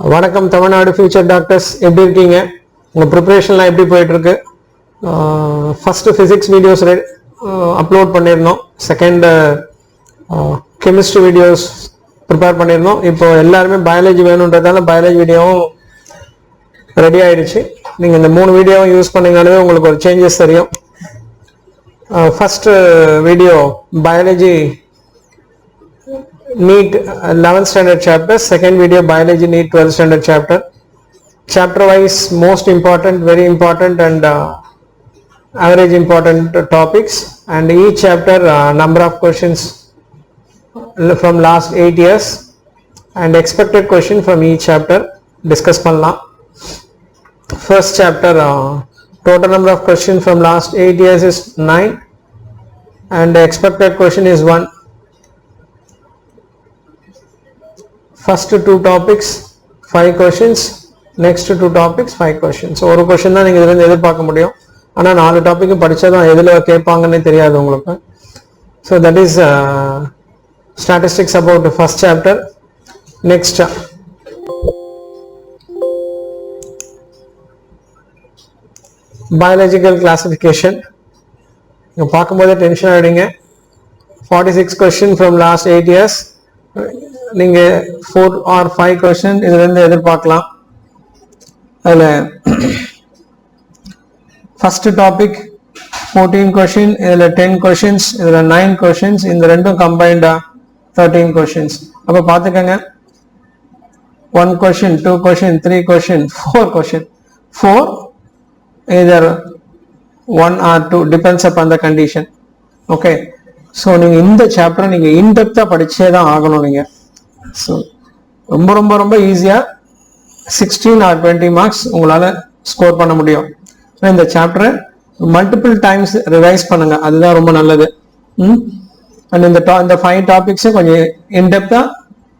வணக்கம் Tamil Nadu future doctors, எப்படி இருக்கீங்க? உங்கள் ப்ரிப்பரேஷன்லாம் எப்படி போயிட்டுருக்கு? ஃபஸ்ட்டு ஃபிசிக்ஸ் வீடியோஸ் அப்லோட் பண்ணியிருந்தோம். செகண்ட் கெமிஸ்ட்ரி வீடியோஸ் ப்ரிப்பேர் பண்ணியிருந்தோம். இப்போ எல்லாருமே பயாலஜி வேணுன்றதால பயாலஜி வீடியோவும் ரெடி ஆகிடுச்சு. நீங்கள் இந்த 3 வீடியோவும் யூஸ் பண்ணிங்கனாலே உங்களுக்கு ஒரு சேஞ்சஸ் தெரியும். First video biology NEET 11th standard chapter, second video biology NEET 12th standard chapter. Chapter wise most important, very important and average important topics, and each chapter number of questions from last 8 years and expected question from each chapter discuss pannalam. First chapter total number of questions from last 8 years is 9 and the expected question is 1. First 2 topics 5 questions, next 2 topics 5 questions. So ஒரு question தான் நீங்கள் இதில் எதிர்பார்க்க முடியும். ஆனால் 4 topic படித்தாதான் எதில் கேட்பாங்கன்னே தெரியாது உங்களுக்கு. So that is statistics about the first chapter. Next biological classification. நீங்கள் பார்க்கும்போது டென்ஷன் ஆகிடுங்க. 46 question from last 8 years. நீங்கள் 4 or 5 question இதுலேருந்து எதிர்பார்க்கலாம். அதில் ஃபஸ்ட்டு டாபிக் 14 question, இதில் 10 questions, இதில் 9 questions, இந்த ரெண்டும் கம்பைண்டாக 13 questions. அப்போ பார்த்துக்கங்க, 1 question, 2 question, 3 question, 4 question. 4 either 1 or 2 depends upon the condition. Okay, so நீங்கள் இந்த சாப்டரை நீங்கள் இன்டெப்த்தாக படித்தே தான் ஆகணும். நீங்கள் ஸோ ரொம்ப ரொம்ப ரொம்ப ஈஸியாக 16 or 20 மார்க்ஸ் உங்களால் ஸ்கோர் பண்ண முடியும். இந்த சாப்டரை மல்டிபிள் டைம்ஸ் ரிவைஸ் பண்ணுங்க, அதுதான் ரொம்ப நல்லது. அண்ட் இந்த 5 டாபிக்ஸை கொஞ்சம் இன்டெப்த்தாக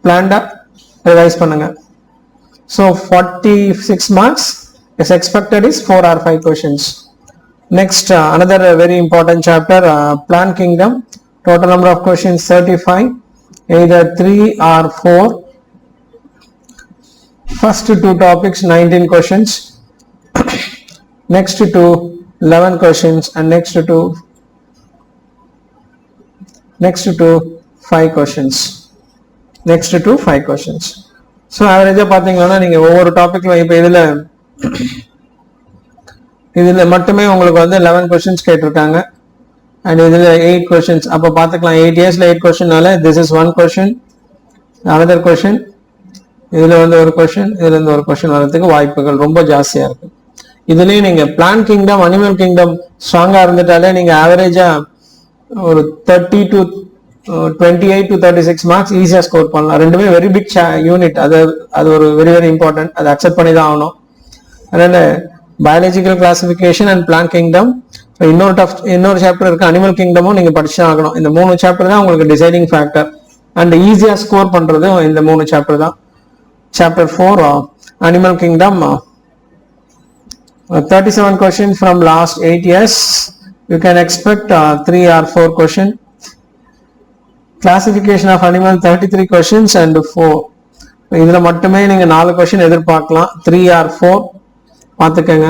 பிளான்டாக ரிவைஸ் பண்ணுங்க. So 46 marks is expected is 4 or 5 questions. Next another very important chapter, plant kingdom. Total number of questions 35, either 3 or 4. First 2 topics 19 questions, next 2 11 questions, and next 2 5 questions. Next 2 5 questions. So average பார்த்தீங்கன்னா நீங்கள் ஒவ்வொரு டாபிக்ல இப்போ இதில் மட்டுமே உங்களுக்கு வந்து 11 questions கேட்டிருக்காங்க அண்ட் இதில் 8 questions. அப்போ பார்த்துக்கலாம் 8 yearsல 8 questionனால this is 1 question, another question, இதில் வந்து ஒரு question, இதில் இருந்து ஒரு question வரதுக்கு வாய்ப்புகள் ரொம்ப ஜாஸ்தியாக இருக்கு. இதுலேயும் நீங்கள் பிளான்ட் கிங்டம், அனிமல் கிங்டம் ஸ்ட்ராங்காக இருந்துட்டாலே நீங்கள் ஆவரேஜாக ஒரு 30 to 28 to 36 மார்க்ஸ் ஈஸியாக ஸ்கோர் பண்ணலாம். ரெண்டுமே வெரி பிக் யூனிட், அது ஒரு வெரி வெரி இம்பார்ட்டன்ட், அதை அக்செப்ட் பண்ணி தான் ஆகணும். அதனால் biological classification and plant kingdom, இன்னொரு சாப்டர் இருக்கு அனிமல் கிங்டமும் நீங்க படிச்சு ஆகணும். இந்த 3 சாப்டர் தான் உங்களுக்கு டிசைடிங் ஃபேக்டர் அண்ட் ஈஸியா ஸ்கோர் பண்றது இந்த 3 சாப்டர் தான். Chapter 4 animal kingdom 37 questions from last 8 years. You can expect 3 or 4 questions. Classification of animal 33 questions and 4. இதுல மட்டுமே நீங்க 4 question எதிர்பார்க்கலாம், 3 or 4 பார்த்துக்கங்க.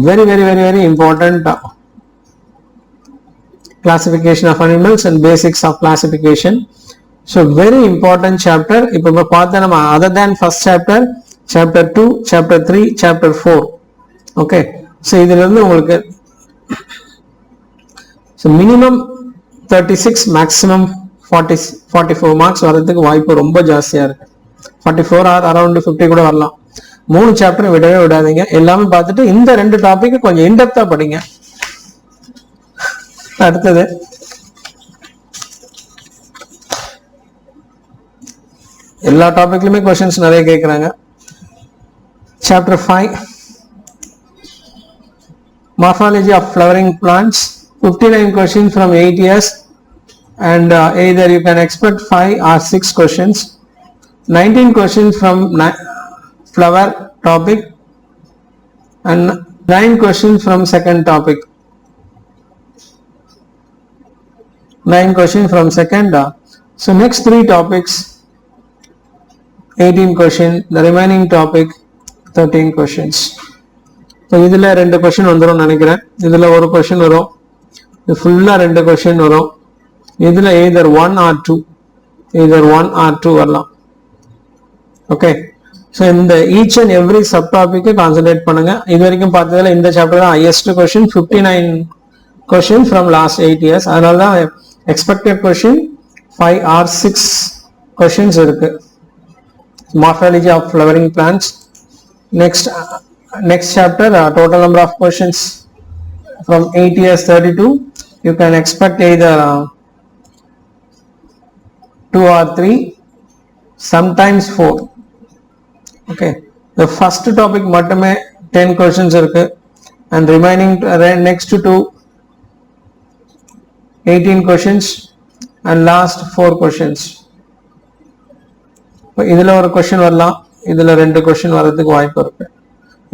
Very very very very important classification of animals and basics of classification. So very important chapter. இப்போ பார்த்தா நம்ம other than first chapter, chapter 2, chapter 3, chapter 4. Okay, so இதுல இருந்து உங்களுக்கு மினிமம் 36 மேக்ஸிமம் 44 மார்க்ஸ் வர்றதுக்கு வாய்ப்பு ரொம்ப ஜாஸ்தியா இருக்கு. 44 or around 50 கூட வரலாம். 3 சாப்டர் விடவே விடாதீங்க. எல்லாமே பார்த்துட்டு இந்த 2 டாபிக் கொஞ்சம் இன்டெப்தா படிங்க. அடுத்தது எல்லா டாபிக்லயுமே क्वेश्चंस நிறைய கேக்குறாங்க. Chapter 5 morphology of flowering plants, 59 questions from 8 years and either you can expect 5 or 6 questions. 19 questions from flower topic and 9 questions from second topic. 9 questions from second. So next 3 topics 18 question, the remaining topic 13 questions. So இதில் 2 question வந்துரும் நினைக்கிறேன். இதில் ஒரு question வரும், இது ஃபுல்லா 2 question வரும். இதில் either 1 or 2 வரலாம். Okay, so இந்த each and every subtopic concentrate பண்ணுங்க. இது வரைக்கும் பார்த்ததுல இந்த chapter தான் highest question, 59 question from last 8 years. அதனால தான் expected question 5 or 6 questions இருக்கு. Morphology of flowering plants. Next chapter, total number of questions from 8 years 32. You can expect either 2 or 3, sometimes 4. Okay, the first topic மட்டுமே 10 questions இருக்கு, and remaining next to 18 questions and last 4 questions. இதில் ஒரு question வரலாம், இதில் 2 question வர்றதுக்கு வாய்ப்பு இருக்கு.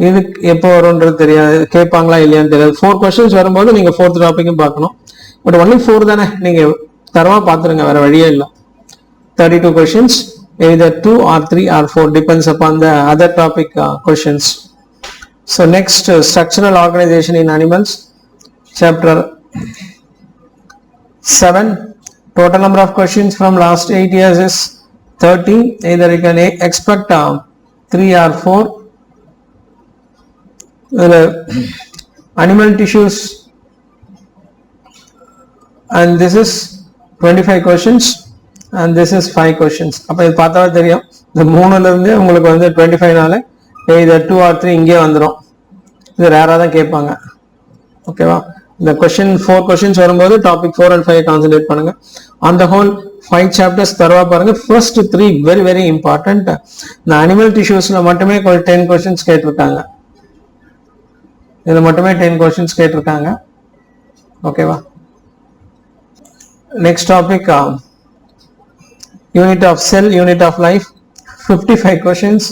இது எப்போ வரும்ன்றது தெரியாது, கேட்பாங்களா இல்லையான்னு தெரியாது. 4 கொஸ்டின்ஸ் வரும்போது நீங்கள் 4th டாப்பிக்கும் பார்க்கணும். பட் ஒன்லி 4 தானே, நீங்கள் தரமாக பார்த்துருங்க, வேற வழியே இல்லை. 32 questions, either 2 or 3 or 4 depends upon the other topic questions. So next, structural organization in animals, chapter 7. Total number of questions from last 8 years is 30. Either you can expect 3 or 4. Animal tissues, and this is 25 questions, and this is 5 questions. அப்போ இது பார்த்தாவே தெரியும், இந்த 3லேருந்து உங்களுக்கு வந்து 25நால either 2 or 3 இங்கே வந்துடும். இது ரேராக தான் கேட்பாங்க. ஓகேவா, இந்த கொஸ்டின் 4 questions வரும்போது டாபிக் 4 and 5 கான்சன்ட்ரேட் பண்ணுங்க. On the whole 5 chapters தரவா பாருங்க. First 3 very very important. இந்த அனிமல் டிஷ்யூஸ்ல மட்டுமே 10 questions கேட்டிருக்காங்க, இதில் மட்டுமே 10 questions கேட்டிருக்காங்க. ஓகேவா, next topic unit of cell, unit of life, 55 questions.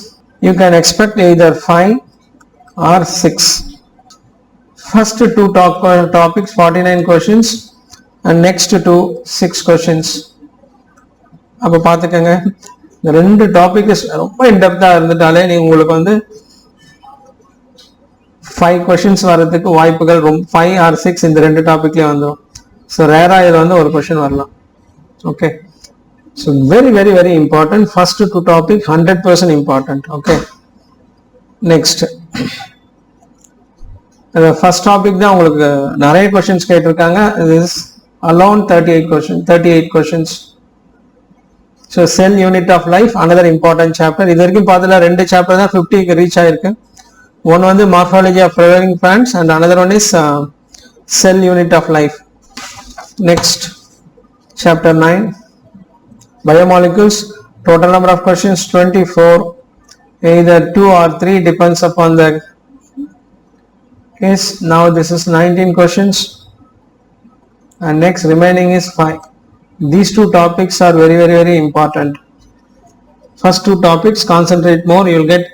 You can expect either 5 or 6. First 2 topics 49 questions, and next 2 6 questions. அப்போ பார்த்துக்கங்க, இந்த 2 டாபிக் ரொம்ப இன்டெப்த்தாக இருந்துட்டாலே உங்களுக்கு வந்து 5 questions வர்றதுக்கு வாய்ப்புகள் 5 or 6 இந்த 2 டாபிக்லேயே வந்துடும். ஸோ ரேராக இதில் வந்து ஒரு கொஸ்டின் வரலாம். Okay, so very very very important. First 2 topic 100% important. Okay, next, first topic தான் உங்களுக்கு நிறைய questions கேட்டிருக்காங்க. This alone 38 questions. So cell, unit of life, another important chapter. இது வரைக்கும் பார்த்ததுல 2 chapter தான் 50க்கு ரீச் ஆயிருக்கு. One வந்து morphology of flowering plants and another one is cell, unit of life. Next, chapter 9, biomolecules. Total number of questions 24. Either 2 or 3 depends upon the case. Now this is 19 questions, and next remaining is 5. These 2 topics are very very very important. First 2 topics concentrate more, you will get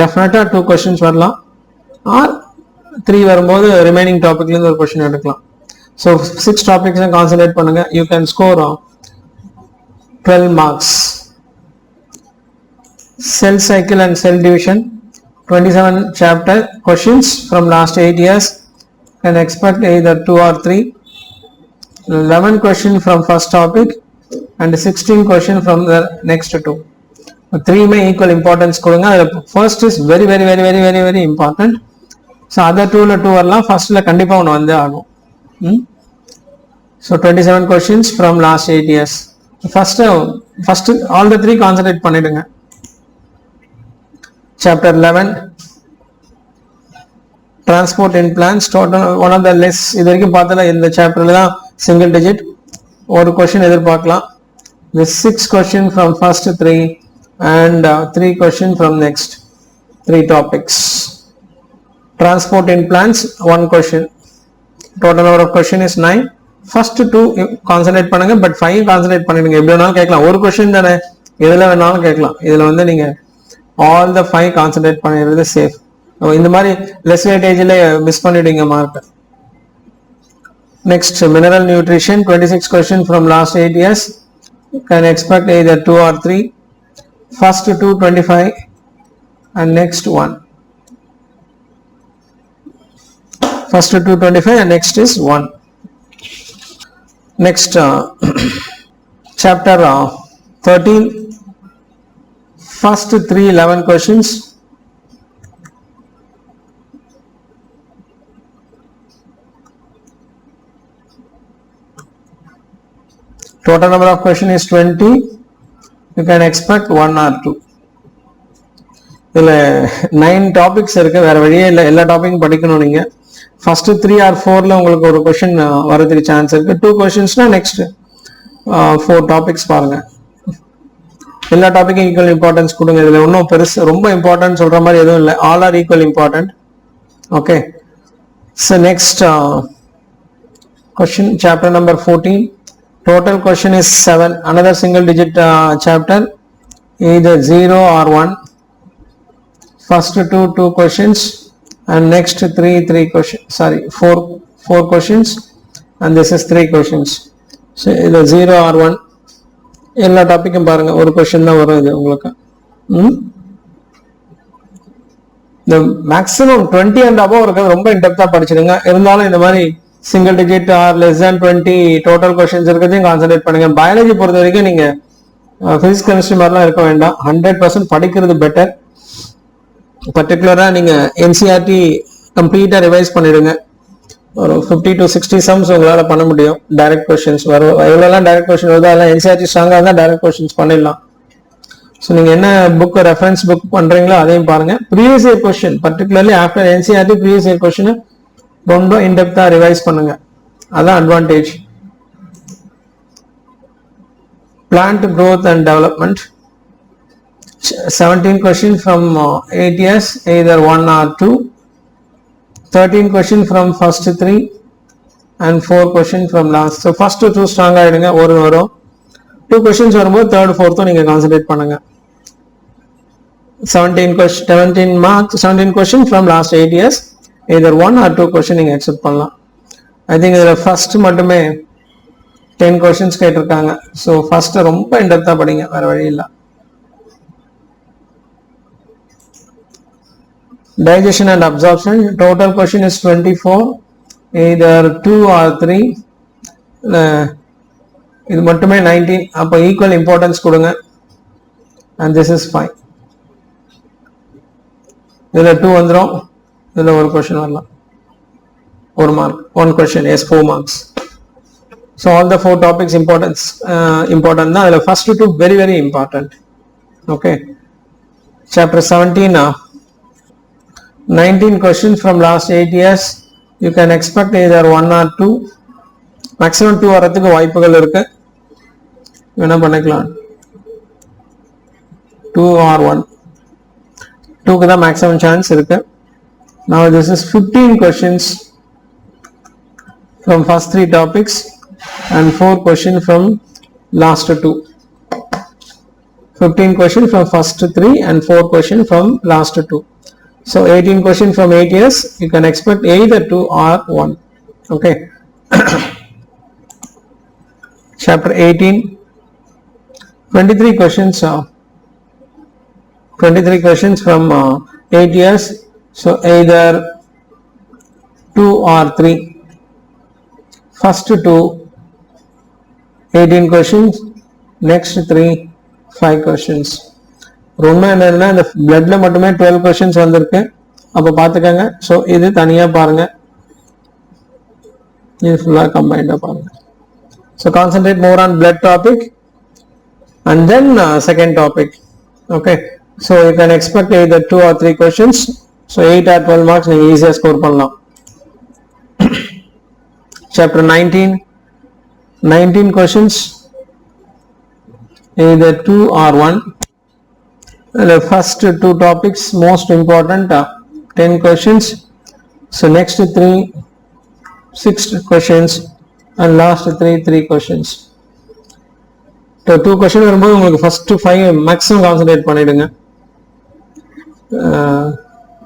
definitely 2 questions வரலாம், or 3 வரும்போது remaining topicல இருந்து ஒரு question எடுக்கலாம். So 6 topics concentrate பண்ணுங்க. You can score 12 marks. Cell cycle and cell division, 27 chapter questions from last 8 years. Can expect either 2 or 3. 11 question from first topic and 16 question from the next 2. 3 may equal importance கொடுங்க. First is very very very very very very important. So other 2ல 2 வரலாம், firstல கண்டிப்பா ஒன்று வந்து ஆகும். So 27 questions from last 8 years. First all the 3 concentrate பண்ணிடுங்க. Chapter 11, transport in plants. Total one of the less, இது வரைக்கும் பார்த்தல இந்த சாப்டர்ல தான் single digit ஒரு question எதிர்பார்க்கலாம். The 6 question from first 3 and 3 question from next 3 topics. Transport in plants 1 question. Total number of question is 9. First 2 concentrate பண்ணுங்க, but 5 concentrate பண்ணிடுங்க. எப்படி வேணாலும் கேட்கலாம், ஒரு கொஸ்டின் தானே, எதில் வேணாலும் கேட்கலாம். இதில் வந்து நீங்க all the 5 concentrate பண்ணிடுறது சேஃப். இந்த மாதிரி லெஸ் வெயிட்டேஜில் மிஸ் பண்ணிடுங்க mark. Next, mineral nutrition, 26 question from last 8 years. You can expect either 2 or 3. first 225 and next 1. First 225 and next is 1. Next chapter 13, first 3 11 questions. Total number of questions is 20. You can expect 1 or 2. இதில் 9 topics இருக்குது, வேறு வழியே இல்லை, எல்லா டாப்பிக்கும் படிக்கணும். நீங்கள் first 3 or 4ல் உங்களுக்கு ஒரு கொஷின் வரதுக்கு சான்ஸ் இருக்குது. 2 கொஷின்ஸ்னால் நெக்ஸ்ட் 4 டாபிக்ஸ் பாருங்கள். எல்லா டாப்பிக்கும் ஈக்குவல் இம்பார்ட்டன்ஸ் கொடுங்க. இதில் ஒன்றும் பெருசு ரொம்ப இம்பார்ட்டன்ட் சொல்கிற மாதிரி எதுவும் இல்லை. All are equal important. Okay, so next question chapter number 14. Total question is 7. Another single digit chapter, either 0 or 1. First 2 questions and next 3 questions. Sorry, 4 questions and this is 3 questions. So either 0 or 1. எல்லா டாபிக்கும் பாருங்க, ஒரு question தான் வரும் இது உங்களுக்கு. இந்த maximum 20 and above இருக்கிறது ரொம்ப இன்டெப்தா படிச்சிடுங்க. இருந்தாலும் இந்த மாதிரி single digit R less than 20 total questions இருக்கிறதையும் கான்சென்ட்ரேட் பண்ணுங்க. பயாலஜி பொறுத்த வரைக்கும் நீங்க பிசிக்ஸ் கெமிஸ்ட்ரி மாதிரிலாம் இருக்க வேண்டாம், 100% படிக்கிறது பெட்டர். பர்டிகுலரா நீங்க என்சிஆர்டி கம்ப்ளீட்டா ரிவைஸ் பண்ணிடுங்க. ஒரு 50 to 60 சம்ஸ் உங்களால பண்ண முடியும். டைரக்ட் கொஸ்டின்ஸ் வரும், எவ்வளோலாம் டைரக்ட் கொஸ்டின் வருதோ அதெல்லாம் என்சிஆர்டி ஸ்ட்ராங்கா இருந்தால் டைரக்ட் கொஸ்டின்ஸ் பண்ணிடலாம். ஸோ நீங்க என்ன புக் ரெஃபரன்ஸ் புக் பண்றீங்களோ அதையும் பாருங்க. Previous year question particularly after NCERT previous year question ரொம்ப இன்டெப்தா ரிவைஸ் பண்ணுங்க, அதான் advantage. Plant growth and development, 17 questions from 8 years, either 1 or 2. 13 questions from first 3 and 4 questions from last. So first 2 strong ஆயிடுங்க, ஒரு வரும். 2 questions வரும்போது third 4th நீங்க concentrate பண்ணுங்க. 17 marks, 17 questions from last 8 years, either 1 or 2 question நீங்க except பண்ணலாம். I think இதில் first மட்டுமே 10 questions கேட்டிருக்காங்க. ஸோ ஃபர்ஸ்ட் ரொம்ப இன்டெப்தா படிங்க, வேற வழி இல்லை. Digestion and absorption, total question is 24, either 2 or 3. இது மட்டுமே 19. அப்போ ஈக்குவல் இம்பார்ட்டன்ஸ் கொடுங்க. and this is 5. இதில் 2 வந்துடும், இதில் ஒரு கொஸ்டின் வரலாம், ஒரு mark, 1 question, yes 4 marks. So all the 4 topics important தான். அதில் first 2 very very important. Okay, chapter 17 19 questions from last 8 years. You can expect either 1 or 2. maximum 2 வரதுக்கு வாய்ப்புகள் இருக்கு, என்ன பண்ணிக்கலாம், 2 or 1. 2க்கு தான் maximum chance இருக்கு. Now this is 15 questions from first 3 topics and 4 questions from last 2. 15 questions from first 3 and 4 questions from last 2. So 18 questions from 8 years. You can expect either 2 or 1. Okay. Chapter 18, 23 questions. 23 questions from 8 years. So either 2 or 3. First 2 18 questions, next 3 5 questions. ரொம்ப என்னன்னா இந்த பிளட்ல மட்டுமே 12 questions வந்திருக்கு, அப்போ பார்த்துக்கங்க. So இது தனியாக பாருங்க, இது ஃபுல்லாக கம்பைண்டாக பாருங்க. So concentrate more on blood topic and then second topic. Okay, so you can expect either 2 or 3 questions. So 8 or 12 marks நீங்கள் ஈஸியாக ஸ்கோர் பண்ணலாம். Chapter 19 questions, either 2 or 1. The first 2 topics most important, 10 questions. So next 3 6 questions and last 3 questions. So 2 questions வரும்போது உங்களுக்கு first 5 maximum concentrate பண்ணிடுங்க.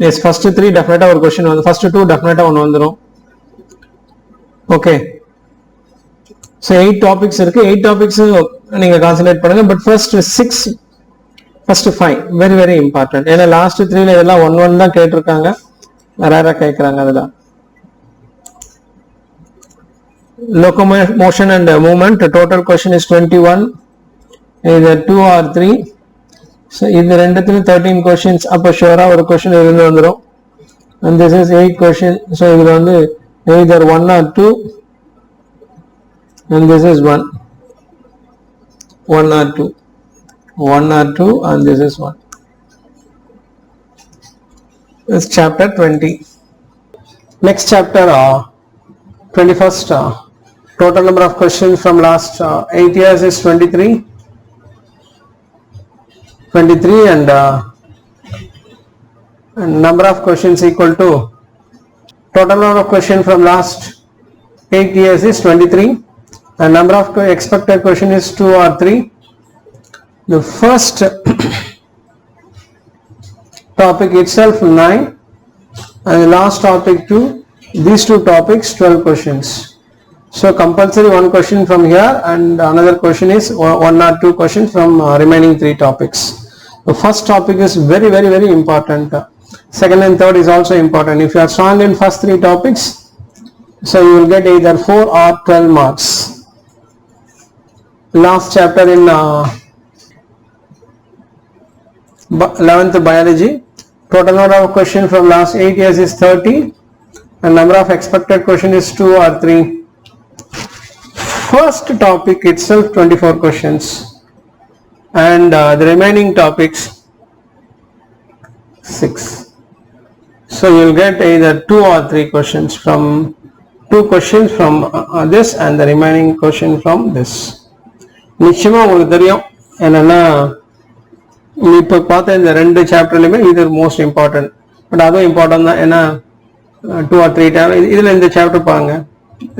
Yes, first 3 definitely ஒரு question வந்து, first 2 definitely ஒன்று வந்துடும். Okay, so 8 topics இருக்கு, 8 topics நீங்க concentrate பண்ணுங்க. But first 6 first 5 very very important. ஏன்னா last 3 ல இதெல்லாம் 1 தான் கேட்டிருக்காங்க, ரேரா கேட்கறாங்க. அதெல்லாம் locomotion and movement, total question is 21, either 2 or 3. so இந்த ரெண்டுத்துலயும் 13 questions. அப்ப ஷூரா ஒரு question இருந்து வந்துரும். and this is 8 question. so இதுல வந்து either 1 or 2 and this is 1 or 2 and this is 1. This is chapter 20. Next chapter 21st, total number of questions from last 8 years is 23 and number of questions equal to total number of questions from last 8 years is 23 and number of expected question is 2 or 3. The first topic itself 9 and the last topic 2, these two topics 12 questions. So compulsory one question from here and another question is 1 or 2 questions from remaining 3 topics. The first topic is very very very important. Second and third is also important. If you are strong in first 3 topics, so you will get either 4 or 12 marks. Last chapter in 11th biology, total number of questions from last 8 years is 30 and number of expected question is 2 or 3. First topic itself 24 questions and the remaining topics 6. so you will get either 2 or 3 questions from 2 questions from this and the remaining question from this. நிச்சயமா உங்களுக்கு தெரியும் என்னன்னா இப்போ பார்த்த இந்த ரெண்டு சாப்டர்லையுமே இது most important. But அதுவும் இம்பார்ட்டன்ட் தான். ஏன்னா 2 or 3 டைம் இதில் இந்த சாப்டர் பாருங்க,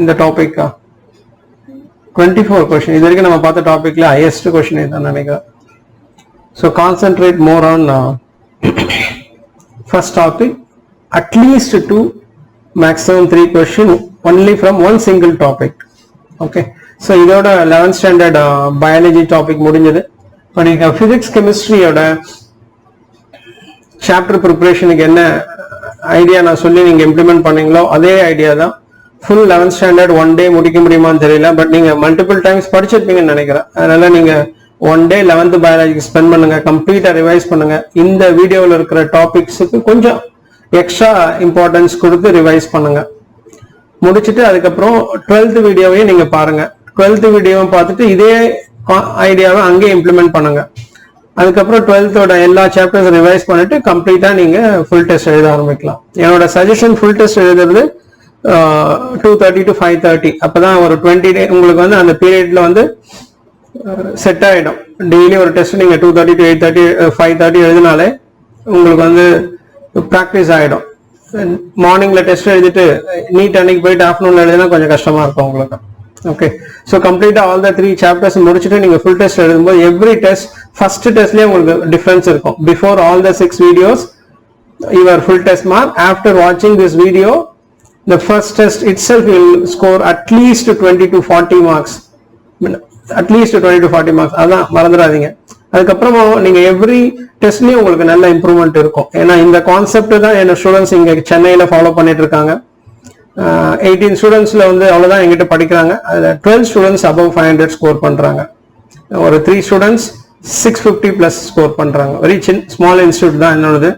இந்த டாபிக்கா 24 கொஸ்டின். இது வரைக்கும் நம்ம பார்த்த டாபிக்ல ஹையஸ்ட் கொஸ்டின் இதுதான் நினைக்கிறேன். So concentrate more on first topic, at least 2 maximum 3 question only from one single topic. Okay, so இதோட 11th ஸ்டாண்டர்ட் பயாலஜி டாபிக் முடிஞ்சது. இப்போ நீங்கள் ஃபிசிக்ஸ் கெமிஸ்ட்ரியோட சாப்டர் ப்ரிப்பரேஷனுக்கு என்ன ஐடியா நான் சொல்லி நீங்கள் இம்ப்ளிமெண்ட் பண்ணீங்களோ அதே ஐடியா தான். Full 11th standard one day முடிக்க முடியுமான்னு தெரியல, பட் நீங்கள் மல்டிபிள் டைம்ஸ் படிச்சிருப்பீங்கன்னு நினைக்கிறேன். அதனால நீங்கள் ஒன் டே 11th பயாலஜிக்கு ஸ்பெண்ட் பண்ணுங்க, கம்ப்ளீட்டாக ரிவைஸ் பண்ணுங்க. இந்த வீடியோவில் இருக்கிற டாபிக்ஸுக்கு கொஞ்சம் எக்ஸ்ட்ரா இம்பார்ட்டன்ஸ் கொடுத்து ரிவைஸ் பண்ணுங்க. முடிச்சுட்டு அதுக்கப்புறம் 12th வீடியோவையும் நீங்கள் பாருங்க. 12th வீடியோவை பார்த்துட்டு இதே ஐடியாவை அங்கேயே இம்ப்ளிமெண்ட் பண்ணுங்க. அதுக்கப்புறம் 12th எல்லா சாப்டர்ஸ் ரிவைஸ் பண்ணிட்டு கம்ப்ளீட்டா நீங்க ஃபுல் டெஸ்ட் எழுத ஆரம்பிக்கலாம். என்னோட சஜஷன் ஃபுல் டெஸ்ட் எழுதுறது 2:30 to 5:30. அப்பதான் ஒரு 20 டே உங்களுக்கு வந்து அந்த பீரியட்ல வந்து செட் ஆயிடும். டெய்லி ஒரு டெஸ்ட் நீங்க 2:30 to 8:30 5:30 எழுதினாலே உங்களுக்கு வந்து ப்ராக்டிஸ் ஆயிடும். மார்னிங்ல டெஸ்ட் எழுதிட்டு நீட் அன்னைக்கு போயிட்டு ஆஃப்டர்நூன்ல எழுதினா கொஞ்சம் கஷ்டமா இருக்கும் உங்களுக்கு. ஓகே, ஸோ கம்ப்ளீட்டா ஆல் த 3 சாப்டர்ஸ் முடிச்சுட்டு நீங்க ஃபுல் டெஸ்ட் எழுதும்போது எவ்ரி டெஸ்ட் ஃபர்ஸ்ட் டெஸ்ட்லயே உங்களுக்கு டிஃபரன்ஸ் இருக்கும். Before all the 6 videos your full test mark. After வாட்சிங் this video the first test itself will score at least 20 to 40 marks. at least 20 to 40 marks. அதான் மறந்துடாதீங்க. அதுக்கப்புறமா நீங்க every டெஸ்ட்லயும் உங்களுக்கு நல்ல இம்ப்ரூவ்மெண்ட் இருக்கும். ஏன்னா இந்த கான்செப்ட் தான் என்ன ஸ்டூடெண்ட்ஸ் இங்க சென்னையில ஃபாலோ பண்ணிட்டு இருக்காங்க. 18 ஸ்டூடெண்ட்ஸ்ல வந்து அவ்வளவுதான் எங்கிட்ட படிக்கிறாங்க. அதுல 12 ஸ்டூடெண்ட்ஸ் above 500 ஸ்கோர் பண்றாங்க. ஒரு 3 ஸ்டூடெண்ட்ஸ் 650 பிளஸ் ஸ்கோர் பண்றாங்க. வெரி ஸ்மால் இன்ஸ்டியூட் தான் என்னோடது.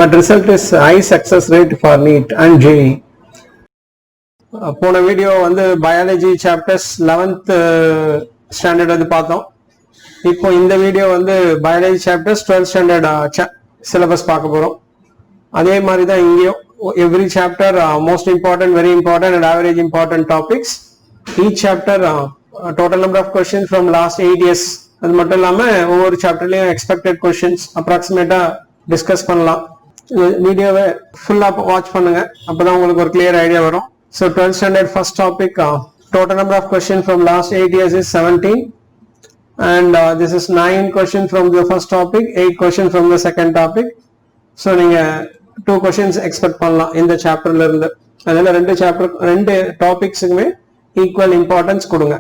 But result is high success rate for NEET and JEE. போன வீடியோ வந்து பயாலஜி சாப்டர்ஸ் 11th ஸ்டாண்டர்ட் வந்து பார்த்தோம். இப்போ இந்த வீடியோ வந்து biology chapters 12th standard syllabus பார்க்க போறோம். அதே மாதிரி தான் இங்கேயும் every chapter most important, very important and average important topics. Each chapter total number of question from last 8 years. அது மட்டும் இல்லாம ஒவ்வொரு சாப்டர்லயும் எக்ஸ்பெக்டட் கொஸ்டின்ஸ் அப்ராக்சிமேட்டா டிஸ்கஸ் பண்ணலாம். வீடியோவை ஃபுல்லா வாட்ச் பண்ணுங்க, அப்பதான் உங்களுக்கு ஒரு கிளியர் ஐடியா வரும். So 12th standard first topic, total number of questions from last 8 years is 17 and this is 9 questions from the first topic, 8 questions from the second topic. So நீங்க 2 questions expect பண்ணலாம் இந்த சாப்டர்ல இருந்து. அதனால ரெண்டு டாபிக்ஸுக்குமே equal importance கொடுங்க.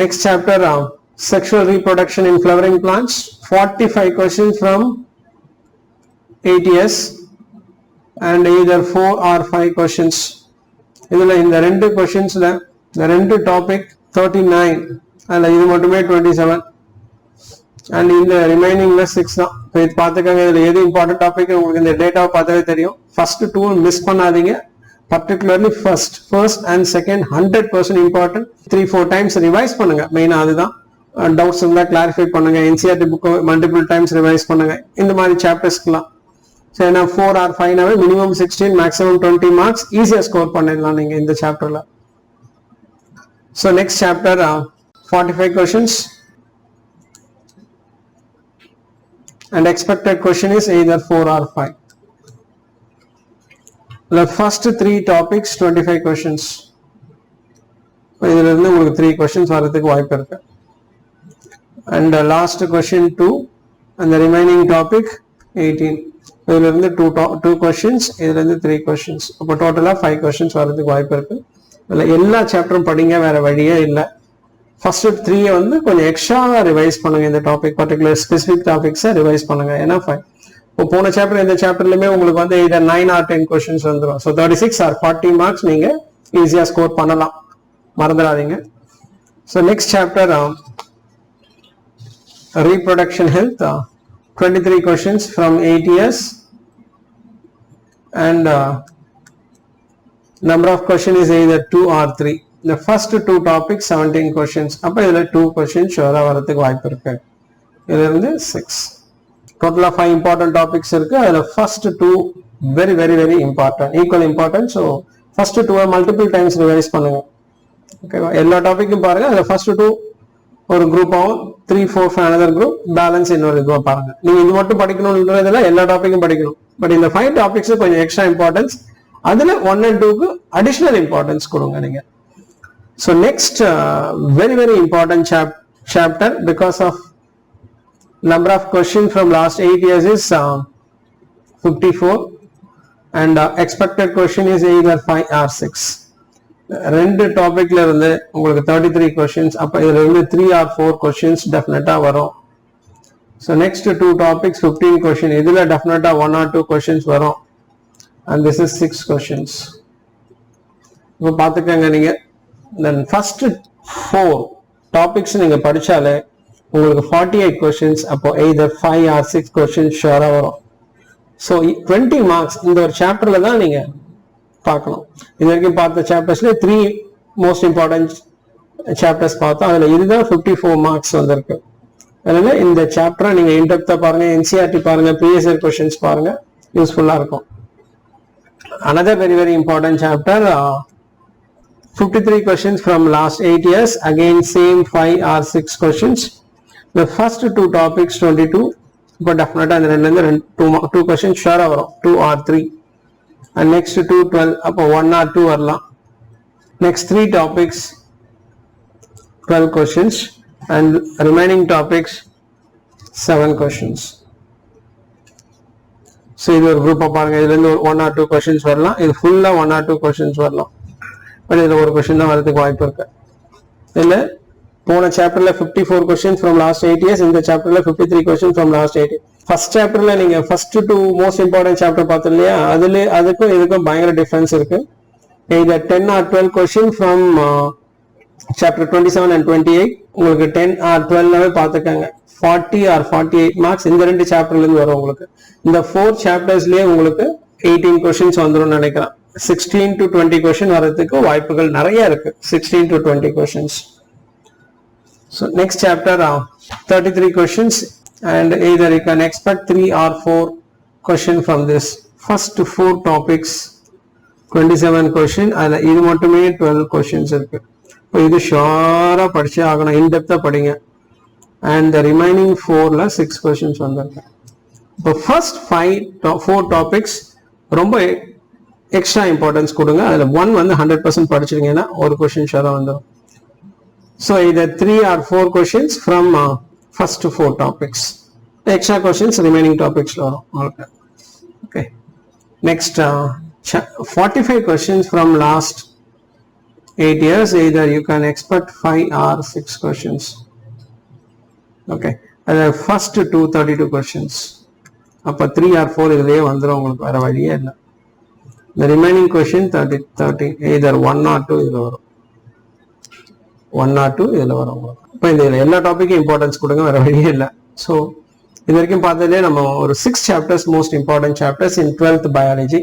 Next chapter sexual reproduction in flowering plants, 45 questions from ATS and either 4 or 5 questions. இதில் இந்த ரெண்டு கொஷின்ஸில் இந்த ரெண்டு டாபிக் 39 அதில் இது மட்டுமே 27 அண்ட் இந்த ரிமைனிங்ல 6 தான். இது பார்த்துக்கங்க, இதில் எது இம்பார்ட்டன்ட் டாபிக் உங்களுக்கு இந்த டேட்டாவை பார்த்தாவே தெரியும். ஃபர்ஸ்ட் 2 மிஸ் பண்ணாதீங்க, particularly first and second 100% important. 3-4 times revise பண்ணுங்க, மெயினாக அதுதான். டவுட்ஸ் இருந்தால் கிளாரிஃபை பண்ணுங்க, என்சிஆர்டி புக்கை மல்டிபிள் டைம்ஸ் ரிவைஸ் பண்ணுங்க இந்த மாதிரி சாப்டர்ஸ்க்குலாம். ஸோ ஏன்னா 4 or 5 மினிமம் 16 மேக்ஸிமம் 20 மார்க்ஸ் ஈஸியாக ஸ்கோர் பண்ணிடலாம் நீங்கள் இந்த சாப்டரில். So next chapter 45 questions and expected question is either 4 or 5. The first 3 topics 25 questions. இதில் இருந்து உங்களுக்கு 3 questions வரதுக்கு வாய்ப்பு இருக்கு. And the last question 2 and the remaining topic 18. இதில் இருந்து 2 questions, இதில் இருந்து 3 questions. அப்போ டோட்டலாக 5 questions வரதுக்கு வாய்ப்பு இருக்கு. அதில் எல்லா சாப்டரும் படிங்க, வேற வழியே இல்லை. ஃபர்ஸ்ட் 3 வந்து கொஞ்சம் எக்ஸ்ட்ரா ரிவைஸ் பண்ணுங்க, இந்த டாபிக் பர்டிகுலர் ஸ்பெசிபிக் டாபிக்ஸை ரிவைஸ் பண்ணுங்க. ஏன்னா இப்போ போன சாப்டர் இந்த சாப்டர்லையுமே உங்களுக்கு வந்து இதை 9 or 10 கொஸ்டின்ஸ் வந்துடும். ஸோ 36 or 40 மார்க்ஸ் நீங்க ஈஸியாக ஸ்கோர் பண்ணலாம், மறந்துடாதீங்க. So next chapter reproduction health, 23 questions from ATS and number of questions is either 2 or 3. The first 2 topics 17 questions. அப்ப இதுல 2 questions ஷூரா வரதுக்கு வாய்ப்பு இருக்கு. இதுல இருந்து 6. டோட்டலா 5 important topics இருக்கு. அதுல first 2 very very very important, equal important. So first 2 multiple times revise பண்ணுங்க. ஓகேவா? எல்லா டாபிக்கும் பாருங்க. அதுல first 2 ஒரு குரூப் ஆகும், 3, 4, 5 another குரூப், பேலன்ஸ் இன்னொரு இதுவா பாருங்க. நீங்க இது மட்டும் படிக்கணும்ன்றதுல எல்லா டாபிக்கும் படிக்கணும். பட் இந்த 5 டாபிக்ஸ் கொஞ்சம் எக்ஸ்ட்ரா இம்பார்ட்டன்ஸ், அதுல 1 and 2க்கு அடிஷனல் இம்பார்ட்டன்ஸ் கொடுங்க நீங்க. So next very very important chapter because of number of questions from last 8 years is 54 and expected question is either 5 or 6. ரெண்டு டாபிக்ல இருந்து உங்களுக்கு 33 questions. அப்ப இதுல இருந்து 3 or 4 questions டெஃபினட்டா வரும். So next 2 topics 15 question. இதுல டெஃபினட்டா 1 or 2 questions வரும் and this is 6 questions. இப்போ பாத்துக்கங்க நீங்க. Then first 4 topics நீங்க படிச்சாலே உங்களுக்கு 48 questions. அப்போ either 5 or 6 questions ஷூரா வரும். ஸோ 20 மார்க்ஸ் இந்த ஒரு சாப்டர்ல தான் நீங்க பார்க்கணும். இது வரைக்கும் பார்த்த சாப்டர்ஸ்ல 3 மோஸ்ட் இம்பார்ட்டன்ட் சாப்டர்ஸ் பார்த்தோம். அதுல இதுதான் 54 மார்க்ஸ் வந்திருக்கு. அதனால இந்த சாப்டரை நீங்க இன்டெப்தா பாருங்க, என்சிஆர்டி பாருங்க, ப்ரீவியஸ் இயர் கொஸ்டின்ஸ் பாருங்க, யூஸ்ஃபுல்லா இருக்கும். Another very very important chapter, 53 questions from last 8 years, again same 5 or 6 questions. The first 2 topics 22, but definitely and then 2 questions sure varum, 2 or 3, and next 2 12 appo 1 or 2 varala. Next 3 topics 12 questions and remaining topics 7 questions. So இது ஒரு குரூப்பா பாருங்க, இதுல இருந்து 1 or 2 questions வரலாம், இது ஃபுல்லா 1 or 2 questions வரலாம். பட் இதுல ஒரு கொஸ்டின் தான் வரதுக்கு வாய்ப்பு இருக்கு. இல்ல போன சாப்டர்ல 54 questions from last 8 years, இந்த சாப்டர்ல 53 questions from last 8 years. First சாப்டர்ல நீங்க ஃபர்ஸ்ட் 2 மோஸ்ட் இம்பார்ட்டன்ட் சாப்டர் பார்த்தோம் இல்லையா, அதுக்கும் இதுக்கும் பயங்கர டிஃபரன்ஸ் இருக்கு. either 10 or 12 questions from chapter 27 and 28. உங்களுக்கு 10 or 12வே பார்த்துக்கங்க, 40 or 48 மார்க்ஸ் இந்த ரெண்டு சாப்டர்ல இருந்து வரும். உங்களுக்கு இந்த 4 சாப்டர்ஸ்லயே உங்களுக்கு 18 questions வந்துரும் நினைக்கிறேன். 16 to 20 question வரதுக்கு வாய்ப்புகள் நிறைய இருக்கு. 16 to 20 questions. So next chapter 33 questions and either you can expect 3 or 4 question from this. First 4 topics 27 question, அதுல இது மட்டுமே 12 questions இருக்கு. இது ஷூரா படிச்சே ஆகணும், இன்டெப்தா படிங்க. and the remaining 4ல 6 questions வந்திருக்கு. இப்போ first 4 topics ரொம்ப எக்ஸ்ட்ரா இம்பார்ட்டன்ஸ் கொடுங்க. அதுல 1 வந்து 100% படிச்சிருங்கன்னா ஒரு கொஸ்டின் ஷூரா வந்துடும். So either 3 or 4 questions from first 4 topics. Extra questions remaining topics வரும். Okay. Next 45 questions from last 8 years. Either you can expect 5 or 6 questions. Okay அது ஃபர்ஸ்ட் 32 கொஸ்டின்ஸ். அப்போ 3 or 4 இதுலேயே வந்துடும், உங்களுக்கு வேறு வழியே இல்லை. The remaining question 30 either 1 or 2 இதில் வரும், 1 or 2 இதில் வரும் உங்களுக்கு. இப்போ இந்த எல்லா டாப்பிக்கும் இம்பார்ட்டன்ஸ் கொடுங்க, வேறு வழியே இல்லை. ஸோ இது வரைக்கும் பார்த்ததுலேயே நம்ம ஒரு 6 chapters most important chapters in 12th biology.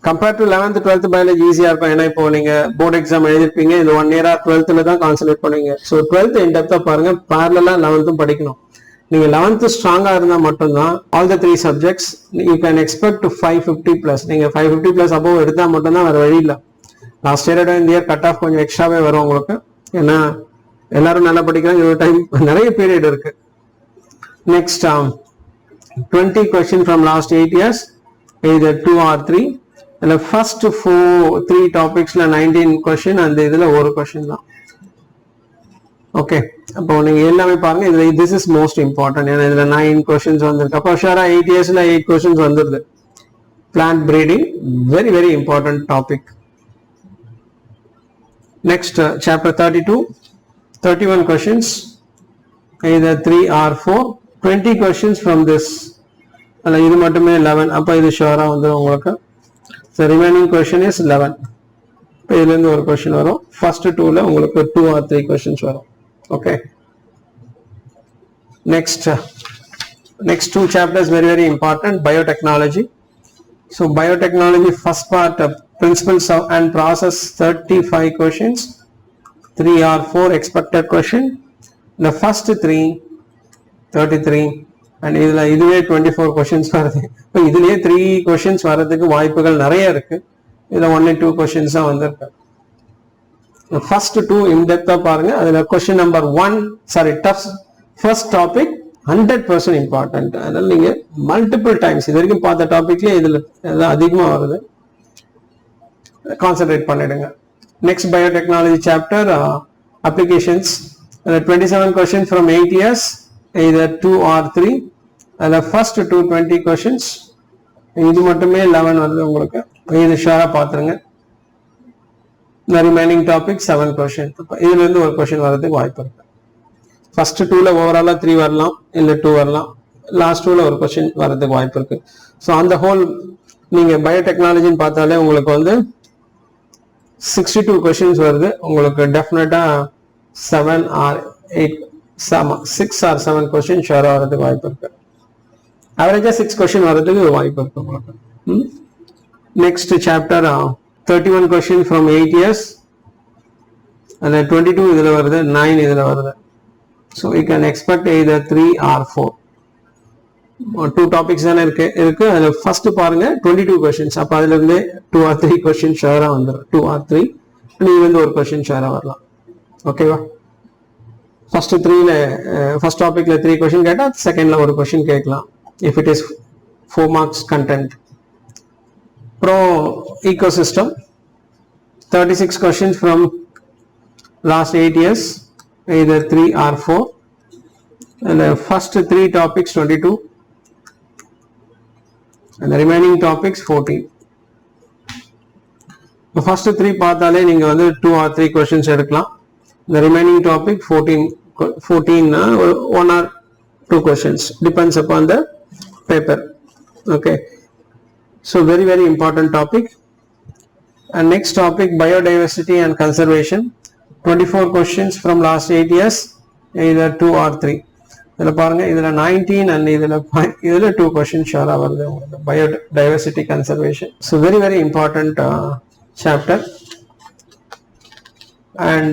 Compared to 11th 12th biology ஈஸியாக இருக்கும். ஏன்னா இப்போ நீங்கள் போர்டு எக்ஸாம் எழுதிருப்பீங்க, இது 1 year 12th தான் கான்சன்ட்ரேட் பண்ணுவீங்க. ஸோ 12th இன் டெப்த்தாக பாருங்க, பேரலாக 11th படிக்கணும். நீங்கள் 11th ஸ்ட்ராங்காக இருந்தால் மட்டும்தான் all the 3 subjects you can expect 550+. நீங்கள் 550+ அபோவ் எடுத்தால் மட்டும்தான் வேறு வழி இல்லை. லாஸ்ட் இயரோட இந்த இயர் கட் ஆஃப் கொஞ்சம் எக்ஸ்ட்ராவே வரும் உங்களுக்கு. ஏன்னா எல்லாரும் நல்லா படிக்கிறாங்க, ஒரு டைம் நிறைய பீரியட் இருக்கு. Next 20 question from last 8 years, either 2 or 3. இதில் ஃபர்ஸ்ட் 3 topicsல 19 question, அந்த இதில் ஒரு கொஸ்டின் தான். ஓகே, அப்போ நீங்க எல்லாமே பாருங்க. இதுல திஸ் இஸ் மோஸ்ட் இம்பார்ட்டன்ட். ஏன்னா இதுல 9 questions வந்திருக்கு. அப்போ ஷுவரா 8 yearsல 8 questions வந்துருது. Plant breeding very very important topic. Next chapter 32, 31 questions, either 3 or 4. 20 questions from this. அல்ல இது மட்டுமே 11. அப்போ இது ஷுவரா வந்துடும் உங்களுக்கு. So remaining question is 11. இப்போ இதுலேருந்து ஒரு கொஸ்டின் வரும். ஃபர்ஸ்ட் 2ல உங்களுக்கு 2 or 3 questions வரும். Okay, next 2 chapters very very important. Biotechnology. So biotechnology first part, principles of and process, 35 questions, 3 or 4 expected question. The first 3 33 and இதுவே 24 questions வருது. இப்போ இதுலயே 3 questions வரதுக்கு வாய்ப்புகள் நிறைய இருக்கு. இதுல 1 or 2 questions தான் வந்திருக்கு. ஃபர்ஸ்ட் 2 இன் டெப்தா பாருங்க. அதுல question number 1 first topic 100% important. அதனால நீங்க மல்டிபிள் டைம்ஸ் இது வரைக்கும் பார்த்த டாபிக்லயே இதுல அதிகமா வருது, கான்சென்ட்ரேட் பண்ணிடுங்க. Next biotechnology chapter applications. 27 questions from 8 years, either 2 or 3. அதுல ஃபர்ஸ்ட் 20 questions, இது மட்டுமே 11 வருது உங்களுக்கு. இது ஷுவரா பாத்துருங்க. The remaining topic 7 questions. இதுல இருந்து ஒரு கொஸ்டின் வரதுக்கு வாய்ப்பு இருக்கு. ஃபர்ஸ்ட் 2ல ஓவராலா 3 வரலாம், இல்ல 2 வரலாம். லாஸ்ட் 2ல ஒரு கொஸ்டின் வரதுக்கு வாய்ப்பு இருக்கு. ஸோ அந்த ஹோல் நீங்க பயோடெக்னாலஜின்னு பார்த்தாலே உங்களுக்கு வந்து 62 questions வருது. உங்களுக்கு டெஃபினட்டா 7 or 8 6 or 7 questions ஷுவரா வரதுக்கு வாய்ப்பு இருக்கு. அவரேஜா 6 question வரதுக்கு வாய்ப்பு இருக்கு உங்களுக்கு. Next chapter 31 question from 8 years, and 22 இதுல வருது, 9 இதுல வருது. So you can expect either 3 or 4. 2 topics தானே இருக்கு. அதுல ஃபர்ஸ்ட் பாருங்க 22 questions. அப்ப அதுல இருந்து 2 or 3 questions ஷுவரா வந்துடும். 2 or 3 இதுல இருந்து ஒரு கொஸ்டின் ஷுவரா வரலாம். ஓகேவா? ஃபர்ஸ்ட் 3ல ஃபர்ஸ்ட் டாபிக்ல 3 question கேட்டா செகண்ட்ல ஒரு கொஸ்டின் கேட்கலாம். If it is 4 marks content. Pro ecosystem, 36 questions from last 8 years, either 3 or 4. And the first 3 topics 22 and the remaining topics 14. The first 3 பார்த்தாலே நீங்க வந்து 2 or 3 questions எடுக்கலாம். The remaining topic 14 1 or 2 questions depends upon the paper. Okay, so very very important topic. And next topic, biodiversity and conservation, 24 questions from last 8 years, either 2 or 3. இதுல பாருங்க, இதுல 19 and இதுல 2 questions ஷுவரா வருது. biodiversity conservation, so very very important chapter. And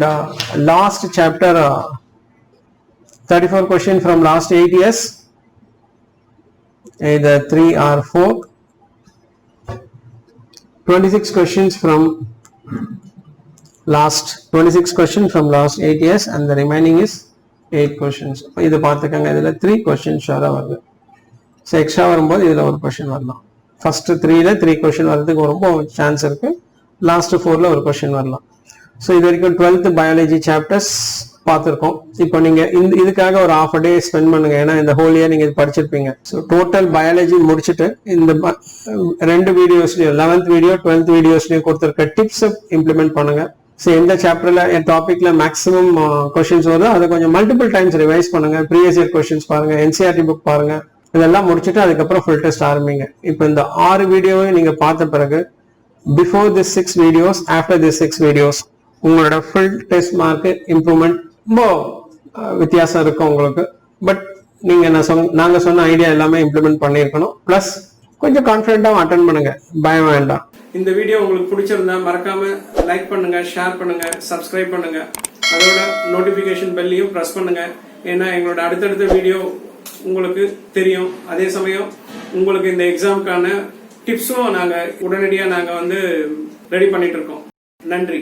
last chapter, 34 questions from last 8 years, either 3 or 4. 26 questions from last 8 years, and the remaining is 8 questions. இது பார்த்துக்கங்க, இதுல 3 questions ஷுவரா வருது. So extra வரும்போது இதுல ஒரு கொஸ்டின் வரலாம். ஃபர்ஸ்ட் 3ல 3 question வரதுக்கு ரொம்ப சான்ஸ் இருக்கு. லாஸ்ட் 4ல ஒரு கொஸ்டின் வரலாம். ஸோ இது வரைக்கும் 12th பயாலஜி சாப்டர்ஸ் பார்த்துருக்கோம். இப்போ நீங்க இதுக்காக ஒரு half a day ஸ்பெண்ட் பண்ணுங்க. ஏன்னா இந்த ஹோல் இயர் நீங்க படிச்சிருப்பீங்க. ஸோ டோட்டல் பயாலஜி முடிச்சுட்டு இந்த 2 வீடியோஸ்லயும் 11th வீடியோ 12th வீடியோஸ்லயும் கொடுத்துருக்க டிப்ஸ் இம்ப்ளிமெண்ட் பண்ணுங்க. ஸோ எந்த சாப்டர்ல என் டாபிக்ல மேக்ஸிமம் கொஸ்டின்ஸ் வருதோ அதை கொஞ்சம் மல்டிபிள் டைம்ஸ் ரிவைஸ் பண்ணுங்க. ப்ரீவியஸ் இயர் கொஸ்டின்ஸ் பாருங்க, என்சிஆர்டி புக் பாருங்க, இதெல்லாம் முடிச்சுட்டு அதுக்கப்புறம் ஃபுல் டெஸ்ட் ஆரம்பிங்க. இப்போ இந்த 6 வீடியோவை நீங்க பார்த்த பிறகு before this 6 videos, after this 6 videos, உங்களோட ஃபுல் டெஸ்ட் மார்க் இம்ப்ரூவ்மெண்ட் ரொம்ப வித்தியாசம் இருக்கும் உங்களுக்கு. பட் நீங்க நாங்க சொன்ன ஐடியா எல்லாமே இம்ப்ளிமெண்ட் பண்ணியிருக்கணும். பிளஸ் கொஞ்சம் கான்ஃபிடென்ட்டாகவும் அட்டன் பண்ணுங்க, பயம் வேண்டாம். இந்த வீடியோ உங்களுக்கு பிடிச்சிருந்தா மறக்காம லைக் பண்ணுங்க, ஷேர் பண்ணுங்க, சப்ஸ்கிரைப் பண்ணுங்க, அதோட நோட்டிபிகேஷன் பெல்லையும் பிரஸ் பண்ணுங்க. ஏன்னா எங்களோட அடுத்தடுத்த வீடியோ உங்களுக்கு தெரியும். அதே சமயம் உங்களுக்கு இந்த எக்ஸாமுக்கான டிப்ஸும் நாங்க உடனடியாக நாங்க ரெடி பண்ணிட்டு இருக்கோம். நன்றி.